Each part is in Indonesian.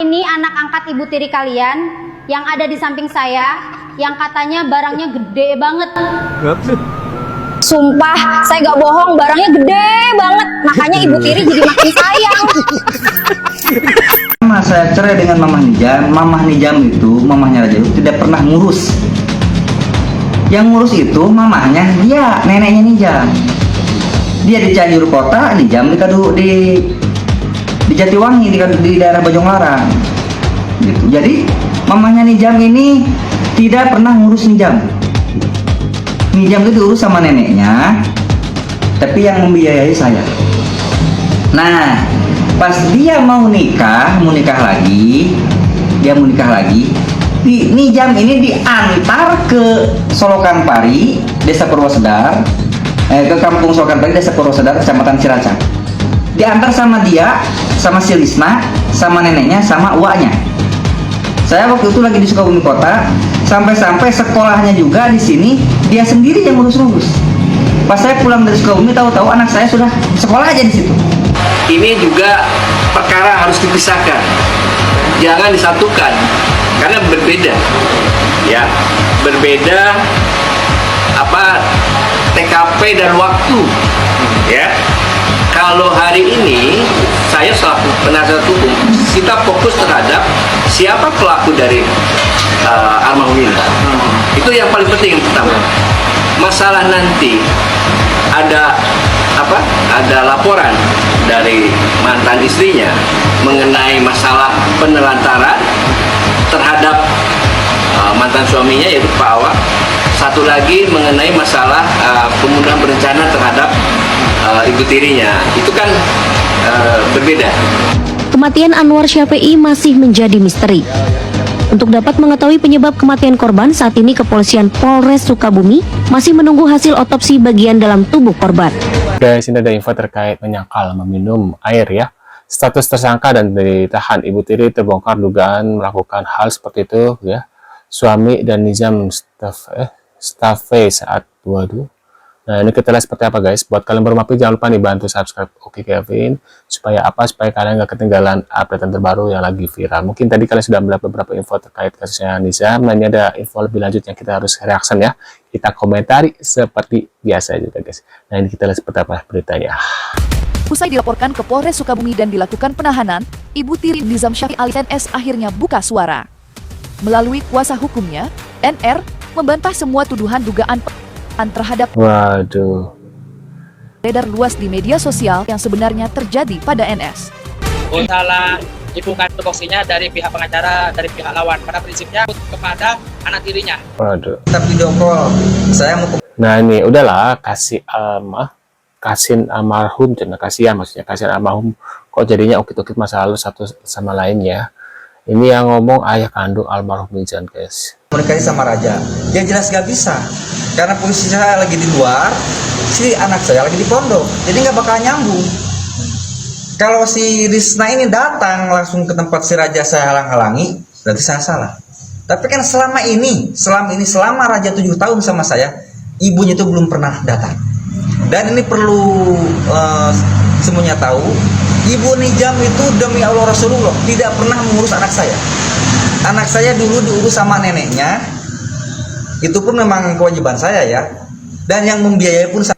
ini anak angkat ibu tiri kalian yang ada di samping saya, yang katanya barangnya gede banget. Sumpah, saya gak bohong, barangnya gede banget. Makanya ibu tiri jadi makin sayang. Saya cerai dengan Mamah Nijam itu, mamahnya Raja itu tidak pernah ngurus. Yang ngurus itu mamahnya dia, neneknya Nijam. Dia di Cianjur Kota, Nijam di Jatiwangi, di daerah Bojonglarang. Gitu. Jadi mamahnya Nijam ini tidak pernah ngurus Nijam. Nijam itu diurus sama neneknya, tapi yang membiayai saya. Nah, pas dia mau nikah lagi, Nijam ini diantar ke Solokan Pari, Desa Purwosedar, ke Kampung Solokan Pari, Desa Purwosedar, Kecamatan Ciracas. Diantar sama dia, sama si Lisna, sama neneknya, sama uaknya. Saya waktu itu lagi di Sukabumi Kota, sampai-sampai sekolahnya juga di sini dia sendiri yang ngurus-ngurus. Pas saya pulang dari Sukabumi, tahu-tahu anak saya sudah sekolah aja di situ. Ini juga perkara harus dipisahkan, jangan disatukan karena berbeda, ya, berbeda TKP dan waktu, ya. Kalau hari ini saya selaku penasihat hukum, kita fokus terhadap siapa pelaku dari almarhum ini. Itu yang paling penting yang pertama. Masalah nanti ada laporan dari mantan istrinya mengenai masalah penelantaran terhadap mantan suaminya yaitu Pak Awak. Satu lagi mengenai masalah pembunuhan berencana terhadap ibu tirinya. Itu kan berbeda. Kematian Anwar Syafi'i masih menjadi misteri. Untuk dapat mengetahui penyebab kematian korban, saat ini Kepolisian Polres Sukabumi masih menunggu hasil otopsi bagian dalam tubuh korban. Guys, ini ada info terkait menyangkal meminum air ya. Status tersangka dan ditahan ibu tiri terbongkar dugaan melakukan hal seperti itu ya. Suami dan Nizam Stafe saat waduh. Nah, ini kita lihat seperti apa guys. Buat kalian baru mampir, jangan lupa nih bantu subscribe Oke Kevin supaya kalian nggak ketinggalan update terbaru yang lagi viral. Mungkin tadi kalian sudah melihat beberapa info terkait kasusnya Nizam. Nah, ini ada info lebih lanjut yang kita harus reaction ya. Kita komentari seperti biasa juga guys. Nah, ini kita lihat seperti apa beritanya. Usai dilaporkan ke Polres Sukabumi dan dilakukan penahanan, ibu tiri Nizam Syafi'i alias NS akhirnya buka suara. Melalui kuasa hukumnya, NR membantah semua tuduhan dugaan terhadap beredar luas di media sosial yang sebenarnya terjadi pada NS. Salah dibuka tupoksinya dari pihak pengacara, dari pihak lawan. Pada prinsipnya kepada anak tirinya. Tapi video call, saya mau. Nah, ini udahlah kasihin almarhum, kasihan maksudnya kasihan almarhum kok jadinya ukit-ukit masa lalu satu sama lainnya. Ini yang ngomong ayah kandung almarhum Nizam guys. Komunikasi sama Raja, dia jelas gak bisa karena posisi saya lagi di luar, si anak saya lagi di pondok, jadi nggak bakal nyambung. Kalau si Risna ini datang langsung ke tempat si Raja saya halang-halangi, berarti saya salah. Tapi kan selama Raja 7 tahun sama saya, ibunya itu belum pernah datang. Dan ini perlu semuanya tahu, ibu Nijam itu demi Allah Rasulullah tidak pernah mengurus anak saya. Anak saya dulu diurus sama neneknya, itu pun memang kewajiban saya ya. Dan yang membiayai pun saya.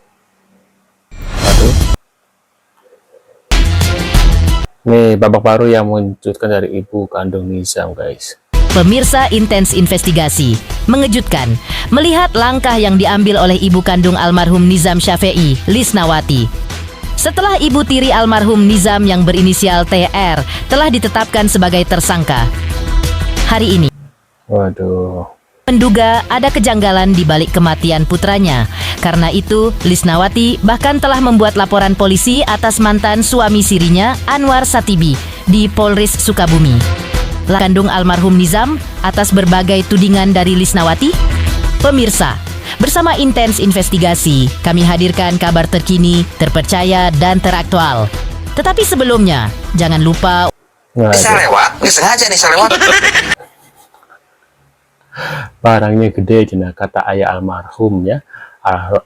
Nih babak baru yang melanjutkan dari ibu kandung Nizam guys. Pemirsa Intens Investigasi mengejutkan melihat langkah yang diambil oleh ibu kandung almarhum Nizam Syafi'i, Lisnawati. Setelah ibu tiri almarhum Nizam yang berinisial TR telah ditetapkan sebagai tersangka. Hari ini, menduga ada kejanggalan di balik kematian putranya. Karena itu, Lisnawati bahkan telah membuat laporan polisi atas mantan suami sirinya, Anwar Satibi, di Polres Sukabumi. Kandung almarhum Nizam atas berbagai tudingan dari Lisnawati. Pemirsa, bersama Intens Investigasi, kami hadirkan kabar terkini, terpercaya, dan teraktual. Tetapi sebelumnya, jangan lupa... Saya lewat, nggak sengaja nih saya lewat. Barangnya gede cina kata ayah almarhum ya,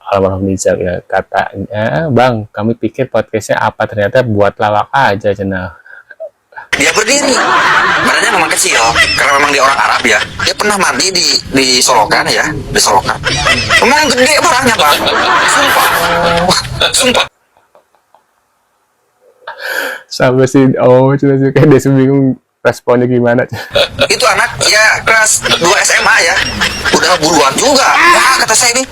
almarhum Nizam ya, katanya bang kami pikir podcastnya apa, ternyata buat lawak aja cina. Dia berdiri, badannya kecil, karena memang dia orang Arab ya, dia pernah mandi di Solokan ya, di Solokan. Memang gede barangnya bang, sumpah, wah, sumpah. Sampai sih, oh cuma sih kayak dia bingung responnya gimana. Itu anak ya kelas 2 SMA ya, udah buruan juga. Ya kata saya ini.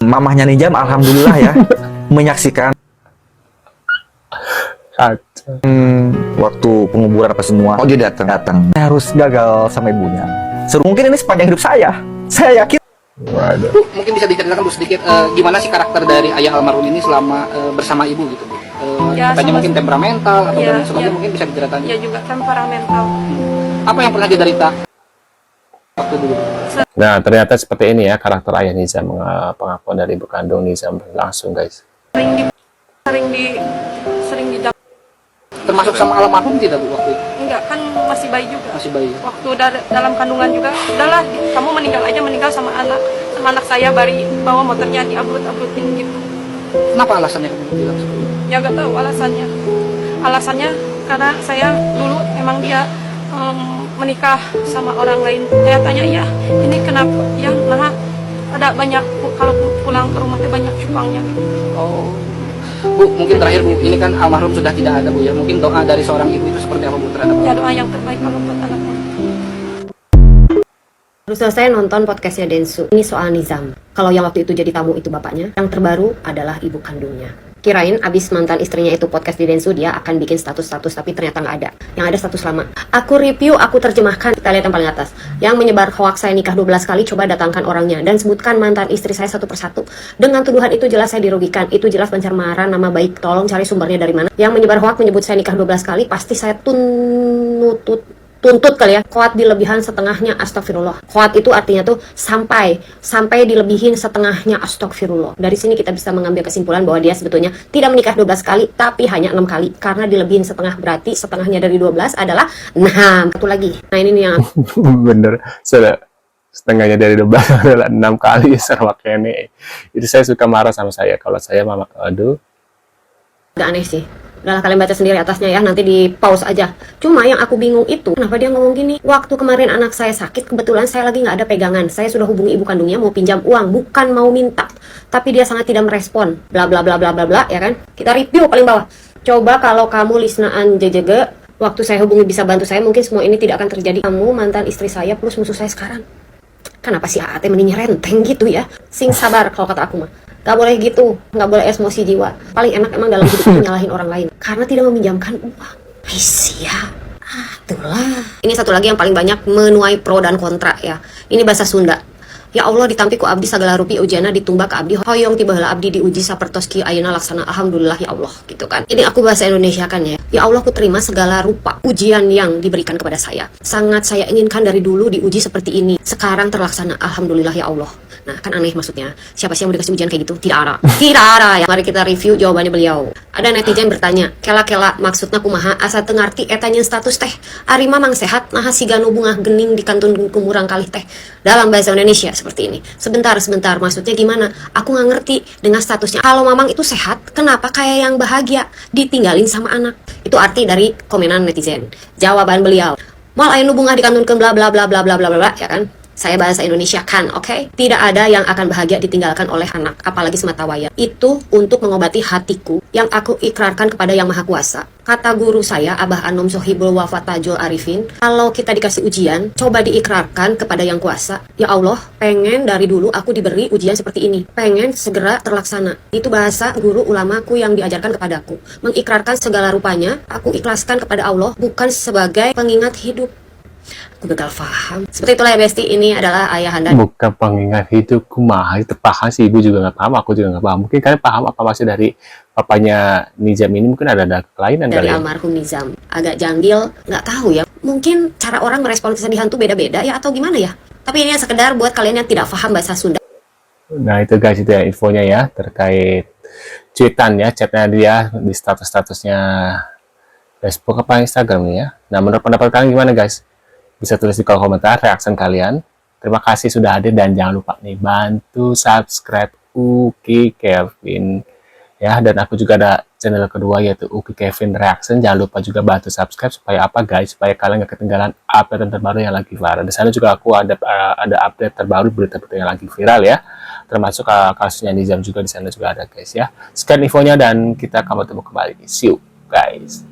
Mamahnya Nijam alhamdulillah ya menyaksikan waktu penguburan apa semua. Oh dia datang. Saya harus gagal sama ibunya. Mungkin ini sepanjang hidup saya yakin. Waduh. Bu, mungkin bisa diceritakan Bu sedikit gimana sih karakter dari ayah almarhum ini selama bersama ibu gitu Bu? Ya, Katanya mungkin temperamental atau Ya, dan sebagainya, ya. mungkin bisa diceritakan. Ya juga temperamental. Apa yang pernah diderita waktu dulu? Nah, ternyata seperti ini ya karakter ayah Nizam, pengakuan dari ibu kandung Nizam langsung guys. Sering di Termasuk sama almarhum tidak Bu waktu itu? enggak kan masih bayi juga. Masih bayi. Waktu dalam kandungan juga, udahlah kamu meninggal sama anak saya bawa motornya diabrut-abrutin gitu. Kenapa alasannya kamu bilang seperti itu? Ya gak tahu alasannya. Alasannya karena saya dulu emang dia menikah sama orang lain. Saya tanya ya, ini kenapa? Ya, nah ada banyak kalau pulang ke rumah banyak cupangnya gitu. Oh. Bu, mungkin terakhir Bu, ini kan almarhum sudah tidak ada Bu ya. Mungkin doa dari seorang ibu itu seperti apa Bu terhadap Ya doa yang terbaik kalau buat anaknya. Baru selesai nonton podcastnya Densu. Ini soal Nizam. Kalau yang waktu itu jadi tamu itu bapaknya, yang terbaru adalah ibu kandungnya. Kirain abis mantan istrinya itu podcast di Densu, dia akan bikin status-status, tapi ternyata nggak ada. Yang ada status lama. Aku review, aku terjemahkan. Kita lihat yang paling atas. Yang menyebar hoax saya nikah 12 kali, coba datangkan orangnya. Dan sebutkan mantan istri saya satu persatu. Dengan tuduhan itu jelas saya dirugikan. Itu jelas pencemaran nama baik. Tolong cari sumbernya dari mana. Yang menyebar hoax menyebut saya nikah 12 kali, pasti saya tuntut kali ya. Kuat dilebihan setengahnya, astagfirullah. Kuat itu artinya tuh sampai dilebihin setengahnya, astagfirullah. Dari sini kita bisa mengambil kesimpulan bahwa dia sebetulnya tidak menikah 12 kali, tapi hanya 6 kali. Karena dilebihin setengah, berarti setengahnya dari 12 adalah 6. Satu lagi. Nah ini nih yang Bener, sudah setengahnya dari 12 adalah 6 kali sama kene. Itu saya suka marah sama saya. Kalau saya mama, aduh. agak aneh sih. Udahlah kalian baca sendiri atasnya ya, nanti di pause aja. Cuma yang aku bingung itu, kenapa dia ngomong gini? Waktu kemarin anak saya sakit, kebetulan saya lagi nggak ada pegangan. Saya sudah hubungi ibu kandungnya mau pinjam uang, bukan mau minta. Tapi dia sangat tidak merespon. Bla bla bla bla bla bla, ya kan? Kita review paling bawah. Coba kalau kamu Lisnaan JJG, waktu saya hubungi bisa bantu saya, mungkin semua ini tidak akan terjadi. Kamu mantan istri saya plus musuh saya sekarang. Kenapa sih AAT mendingnya renteng gitu ya? Sing sabar kalau kata aku mah. Gak boleh gitu, gak boleh emosi jiwa. Paling enak emang dalam hidup itu nyalahin orang lain karena tidak meminjamkan uang. Aisyah, itulah. Ini satu lagi yang paling banyak menuai pro dan kontra ya. Ini bahasa Sunda. Ya Allah ditampi ku abdi segala rupi ujiana ditumbak ke abdi hoyong tiba heula abdi diuji sapertos kieu ayeuna laksana alhamdulillah ya Allah gitu kan. Ini aku bahasa Indonesia kan ya. Ya Allah ku terima segala rupa ujian yang diberikan kepada saya. Sangat saya inginkan dari dulu diuji seperti ini. Sekarang terlaksana alhamdulillah ya Allah. Nah kan aneh maksudnya. Siapa sih yang mau dikasih ujian kayak gitu? Tidak ada. Tidak ada ya. Mari kita review jawabannya beliau. Ada netizen bertanya, kela-kela maksudna kumaha asa teu ngarti eta nyeun status teh. Ari mamang sehat nah siganu bungah gening di kantun kumurang kalih teh. Dalam bahasa Indonesia seperti ini. Sebentar, maksudnya gimana? Aku nggak ngerti dengan statusnya. Kalau mamang itu sehat, kenapa kayak yang bahagia ditinggalin sama anak? Itu arti dari komenan netizen. Jawaban beliau, mal aya nu bunga dikantunkeun bla bla bla bla bla bla bla, ya kan? Saya bahasa Indonesia kan, oke? Tidak ada yang akan bahagia ditinggalkan oleh anak, apalagi semata wayang. Itu untuk mengobati hatiku yang aku ikrarkan kepada Yang Maha Kuasa. Kata guru saya, Abah Anom Sohibul Wafat Tajul Arifin, kalau kita dikasih ujian, coba diikrarkan kepada Yang Kuasa. Ya Allah, pengen dari dulu aku diberi ujian seperti ini. Pengen segera terlaksana. Itu bahasa guru ulamaku yang diajarkan kepadaku. Mengikrarkan segala rupanya, aku ikhlaskan kepada Allah, bukan sebagai pengingat hidup. Aku gagal paham. Seperti itulah ya Besti, ini adalah ayahanda. Bukan pengingat hidupku mah, itu paham sih, ibu juga nggak paham, aku juga nggak paham. Mungkin kalian paham apa maksud dari papanya Nizam ini, mungkin ada kelainan Dari kali ya? almarhum Nizam. Agak jangbil, nggak tahu ya. Mungkin cara orang merespon kesedihan tuh beda-beda ya, atau gimana ya. Tapi ini sekedar buat kalian yang tidak paham bahasa Sunda. Nah itu guys, itu ya infonya ya, terkait cuitan ya, chatnya dia di status-statusnya Facebook apa Instagram nih ya. Nah menurut pendapat kalian gimana guys? Bisa tulis di kolom komentar reaction kalian. Terima kasih sudah hadir dan jangan lupa nih bantu subscribe Uki Kevin ya, dan aku juga ada channel kedua yaitu Uki Kevin Reaction. Jangan lupa juga bantu subscribe supaya apa guys, supaya kalian gak ketinggalan update terbaru yang lagi viral. Di sana juga aku ada update terbaru, berita-berita yang lagi viral ya, termasuk kasusnya Nizam juga di sana juga ada guys ya. Sekian infonya dan kita akan bertemu kembali. See you guys.